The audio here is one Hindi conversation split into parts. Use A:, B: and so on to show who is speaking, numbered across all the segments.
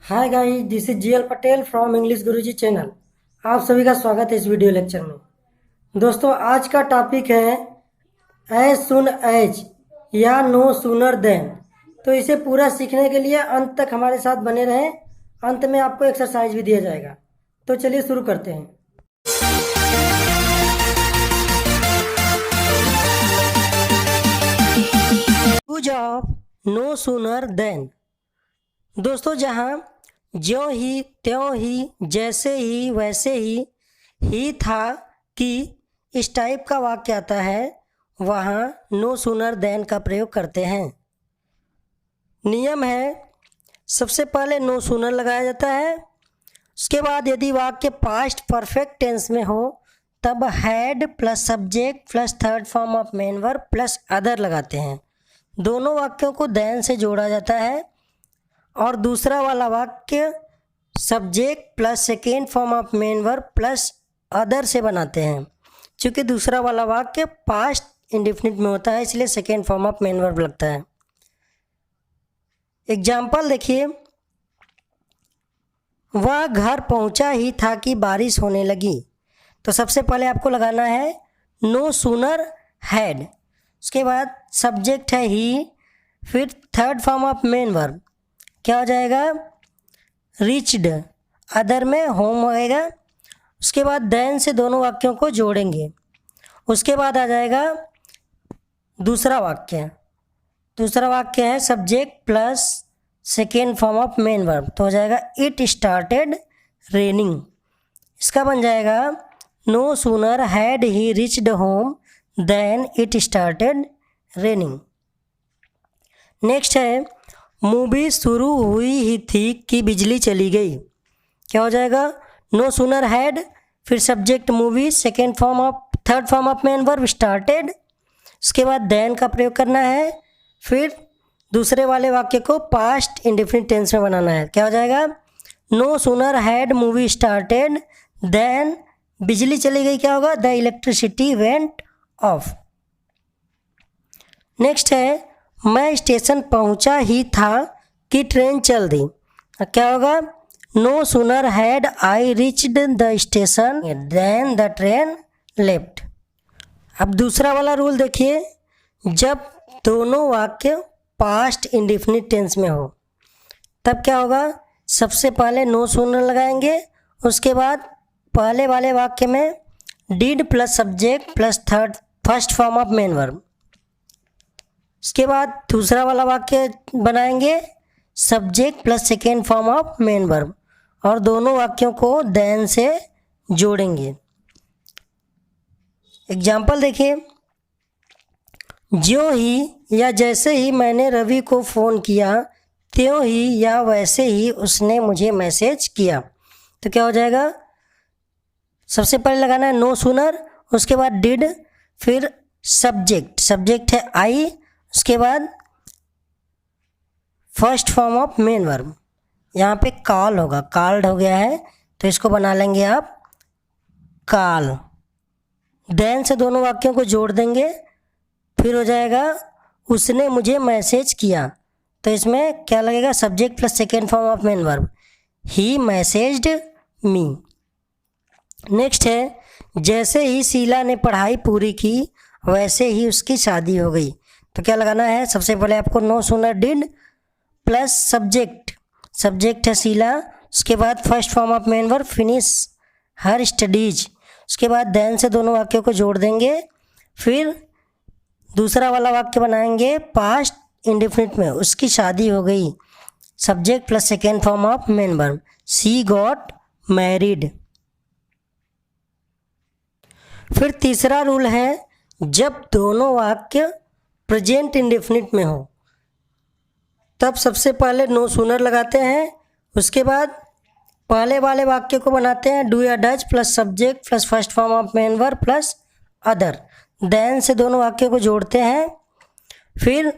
A: Hi guys, this is GL Patel from English Guruji channel. आप सभी का स्वागत है इस वीडियो लेक्चर में। दोस्तों, आज का टॉपिक है एज सुन एज या नो सूनर देन। तो इसे पूरा सीखने के लिए अंत तक हमारे साथ बने रहें। अंत में आपको एक्सरसाइज भी दिया जाएगा। तो चलिए शुरू करते हैं। Use of no sooner than. दोस्तों, जहाँ ज्यों ही त्यों ही जैसे ही वैसे ही था कि इस टाइप का वाक्य आता है, वहाँ नो सूनर देन का प्रयोग करते हैं। नियम है, सबसे पहले नो सूनर लगाया जाता है। उसके बाद यदि वाक्य पास्ट परफेक्ट टेंस में हो तब had plus subject plus third form of main verb plus other लगाते हैं। दोनों वाक्यों को देन से जोड़ा जाता है और दूसरा वाला वाक्य subject plus second form of main verb plus other से बनाते हैं। क्योंकि दूसरा वाला वाक्य पास्ट इंडेफिनिट में होता है, इसलिए second form of main verb लगता है। एग्जाम्पल देखिए, वह घर पहुंचा ही था कि बारिश होने लगी। तो सबसे पहले आपको लगाना है नो सूनर हैड। उसके बाद सब्जेक्ट है ही, फिर third form of main verb क्या हो जाएगा, रीच्ड। अदर में होम होएगा। उसके बाद देन से दोनों वाक्यों को जोड़ेंगे। उसके बाद आ जाएगा दूसरा वाक्य। दूसरा वाक्य है subject plus second form of main verb, तो हो जाएगा इट स्टार्टेड रेनिंग। इसका बन जाएगा no sooner had he reached home than it started raining. Next है मूवी शुरू हुई ही थी कि बिजली चली गई। क्या हो जाएगा, नो सूनर हैड, फिर subject movie, second form of third form of main verb started. उसके बाद देन का प्रयोग करना है, फिर दूसरे वाले वाक्य को पास्ट इंडेफिनिट टेंस में बनाना है। क्या हो जाएगा, no sooner had movie started than बिजली चली गई। क्या होगा, the electricity went off. Next है मैं स्टेशन पहुंचा ही था कि ट्रेन चल दी। क्या होगा, no sooner had I reached the station than the train left. अब दूसरा वाला रूल देखिए, जब दोनों वाक्य पास्ट इंडेफिनिट टेंस में हो तब क्या होगा, सबसे पहले नो सूनर लगाएंगे। उसके बाद पहले वाले वाक्य में did plus subject plus third first form of main verb. उसके बाद दूसरा वाला वाक्य बनाएंगे subject plus second form of main verb और दोनों वाक्यों को देन से जोड़ेंगे। एग्जाम्पल देखिए, ज्यों ही या जैसे ही मैंने रवि को फ़ोन किया त्यों ही या वैसे ही उसने मुझे मैसेज किया। तो क्या हो जाएगा, सबसे पहले लगाना है नो सूनर, उसके बाद डिड, फिर सब्जेक्ट है आई, उसके बाद first form of main verb. यहाँ पे कॉल होगा, कॉल्ड हो गया है तो इसको बना लेंगे आप कॉल। देन से दोनों वाक्यों को जोड़ देंगे, फिर हो जाएगा उसने मुझे मैसेज किया। तो इसमें क्या लगेगा, subject plus second form of main verb, he messaged me. Next है जैसे ही शीला ने पढ़ाई पूरी की वैसे ही उसकी शादी हो गई। तो क्या लगाना है, सबसे पहले आपको no sooner did plus subject है शीला, उसके बाद first form of main verb finish her studies. उसके बाद देन से दोनों वाक्यों को जोड़ देंगे, फिर दूसरा वाला वाक्य बनाएंगे पास्ट इंडेफिनिट में, उसकी शादी हो गई, subject plus second form of main verb, she got married. फिर तीसरा रूल है, जब दोनों वाक्य प्रेजेंट इंडेफिनिट में हो तब सबसे पहले नो सूनर लगाते हैं। उसके बाद पहले वाले वाक्य को बनाते हैं डू या does plus subject plus first form of main verb plus other. Than से दोनों वाक्यों को जोड़ते हैं, फिर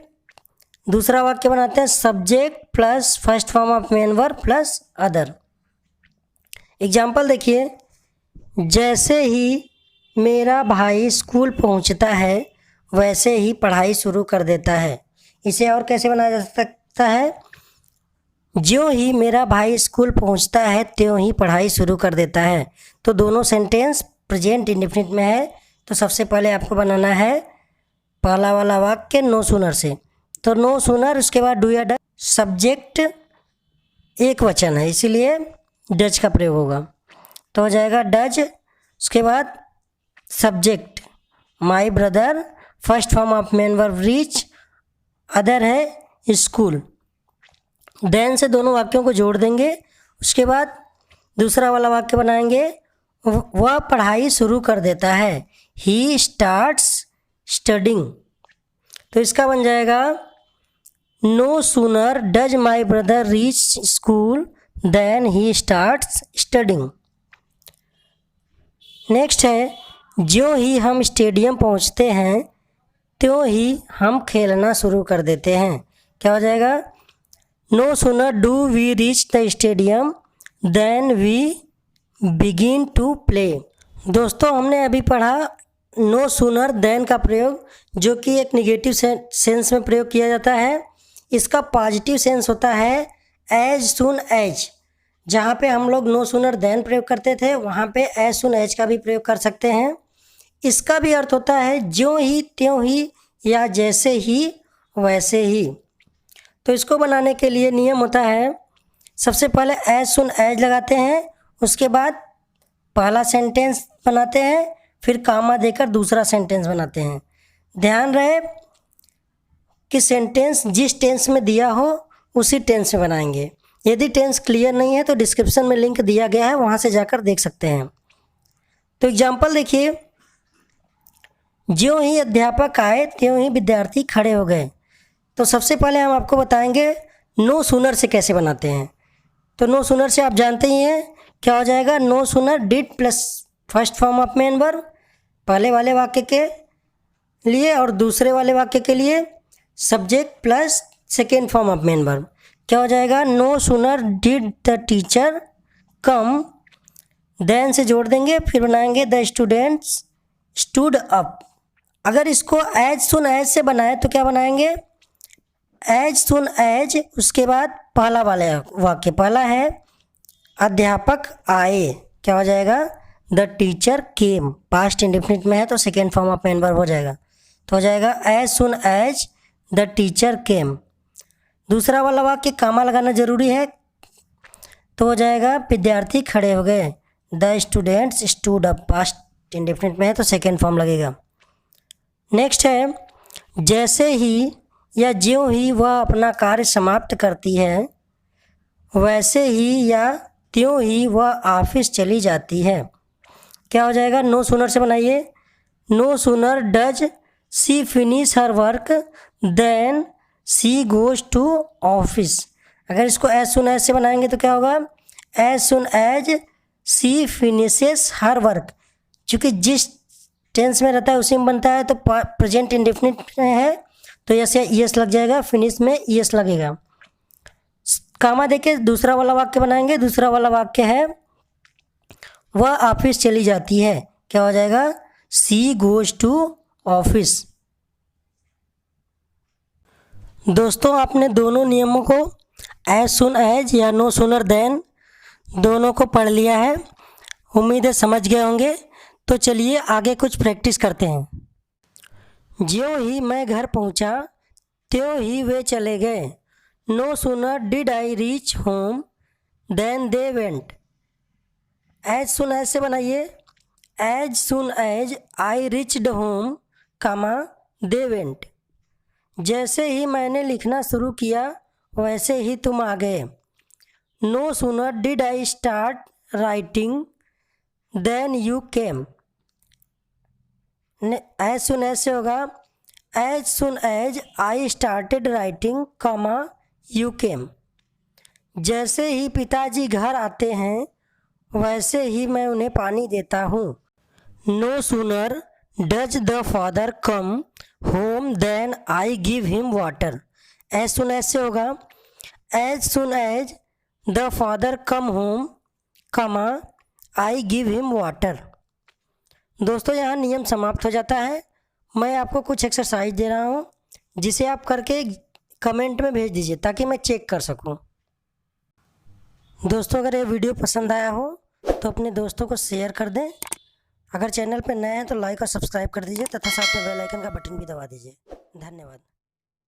A: दूसरा वाक्य बनाते हैं subject plus first form of main verb plus other. Example देखिए, जैसे ही मेरा भाई स्कूल पहुंचता है वैसे ही पढ़ाई शुरू कर देता है। इसे और कैसे बनाया जा सकता है, ज्यों ही मेरा भाई स्कूल पहुंचता है त्यों ही पढ़ाई शुरू कर देता है। तो दोनों सेंटेंस प्रेजेंट इंडेफिनिट में है। तो सबसे पहले आपको बनाना है पहला वाला वाक्य नो सूनर से। तो नो सूनर, उसके बाद डू या डज, सब्जेक्ट एक वचन है इसीलिए डज का प्रयोग होगा। तो हो जाएगा डज, उसके बाद subject my brother, first form of main verb reach, other है स्कूल। देन से दोनों वाक्यों को जोड़ देंगे। उसके बाद दूसरा वाला वाक्य बनाएंगे, वह पढ़ाई शुरू कर देता है, ही स्टार्ट्स स्टडिंग। तो इसका बन जाएगा no sooner does my brother reach school than he starts studying. Next है, ज्यों ही हम स्टेडियम पहुंचते हैं त्यों ही हम खेलना शुरू कर देते हैं। क्या हो जाएगा? No sooner do we reach the stadium than we begin to play. दोस्तों, हमने अभी पढ़ा नो सूनर देन का प्रयोग, जो कि एक निगेटिव सेंस में प्रयोग किया जाता है। इसका पॉजिटिव सेंस होता है एज सुन एज। जहाँ पे हम लोग नो सूनर देन प्रयोग करते थे वहाँ पे एज सुन एज का भी प्रयोग कर सकते हैं। इसका भी अर्थ होता है ज्यों ही त्यों ही या जैसे ही वैसे ही। तो इसको बनाने के लिए नियम होता है, सबसे पहले एज सुन एज लगाते हैं, उसके बाद पहला सेंटेंस बनाते हैं, फिर कामा देकर दूसरा सेंटेंस बनाते हैं। ध्यान रहे कि सेंटेंस जिस टेंस में दिया हो उसी टेंस में बनाएंगे। यदि टेंस क्लियर नहीं है तो डिस्क्रिप्शन में लिंक दिया गया है, वहाँ से जाकर देख सकते हैं। तो एग्जाम्पल देखिए, ज्यों ही अध्यापक आए त्यों ही विद्यार्थी खड़े हो गए। तो सबसे पहले हम आपको बताएंगे नो सूनर से कैसे बनाते हैं। तो नो सूनर से आप जानते ही हैं क्या हो जाएगा, no sooner did plus first form of main verb पहले वाले वाक्य के लिए और दूसरे वाले वाक्य के लिए subject plus second form of main verb. क्या हो जाएगा? No sooner did the teacher come, than से जोड़ देंगे, फिर बनाएंगे द स्टूडेंट्स स्टूड अप। अगर इसको एज सुन एज से बनाए तो क्या बनाएंगे? एज सुन एज, उसके बाद पहला वाला वाक्य, पहला है अध्यापक आए, क्या हो जाएगा? The teacher came, past indefinite में है तो second form of main verb हो जाएगा। तो हो जाएगा as soon as the teacher came. दूसरा वाला वाक्य कामा लगाना जरूरी है, तो हो जाएगा विद्यार्थी खड़े हो गए, the students stood up, past indefinite में है तो सेकेंड फॉर्म लगेगा। नेक्स्ट है, जैसे ही या ज्यों ही वह अपना कार्य समाप्त करती है वैसे ही या त्यों ही वह ऑफिस चली जाती है। क्या हो जाएगा? नो सूनर से बनाइए, no sooner does she finish her work than she goes to office. अगर इसको एज सुन एज से बनाएंगे तो क्या होगा? एज सुन एज सी फिनिशेस हर वर्क। चूँकि जिस टेंस में रहता है उसी में बनता है तो प्रेजेंट इंडेफिनिट में है तो यस लग जाएगा, फिनिश में यस लगेगा। कामा देके दूसरा वाला वाक्य बनाएंगे। दूसरा वाला वाक्य है वह ऑफिस चली जाती है, क्या हो जाएगा? सी गोज टू ऑफिस। दोस्तों, आपने दोनों नियमों को एज सुन एज या नो सूनर देन दोनों को पढ़ लिया है, उम्मीद है समझ गए होंगे। तो चलिए आगे कुछ प्रैक्टिस करते हैं। ज्यों ही मैं घर पहुंचा त्यों ही वे चले गए। No sooner did I reach home than they went. As soon as से बनाइए, as soon as I reached home comma they went. जैसे ही मैंने लिखना शुरू किया वैसे ही तुम आ गए। No sooner did I start writing than you came. As soon as से होगा, as soon as I started writing comma you came. जैसे ही पिताजी घर आते हैं वैसे ही मैं उन्हें पानी देता हूँ। No sooner does the father come home than I give him water. As soon as से होगा, as soon as the father come home comma I give him water. दोस्तों, यहाँ नियम समाप्त हो जाता है। मैं आपको कुछ एक्सरसाइज दे रहा हूँ जिसे आप करके कमेंट में भेज दीजिए ताकि मैं चेक कर सकूँ। दोस्तों अगर ये वीडियो पसंद आया हो तो अपने दोस्तों को शेयर कर दें। अगर चैनल पर नए हैं तो लाइक और सब्सक्राइब कर दीजिए तथा साथ में बेल आइकन का बटन भी दबा दीजिए। धन्यवाद।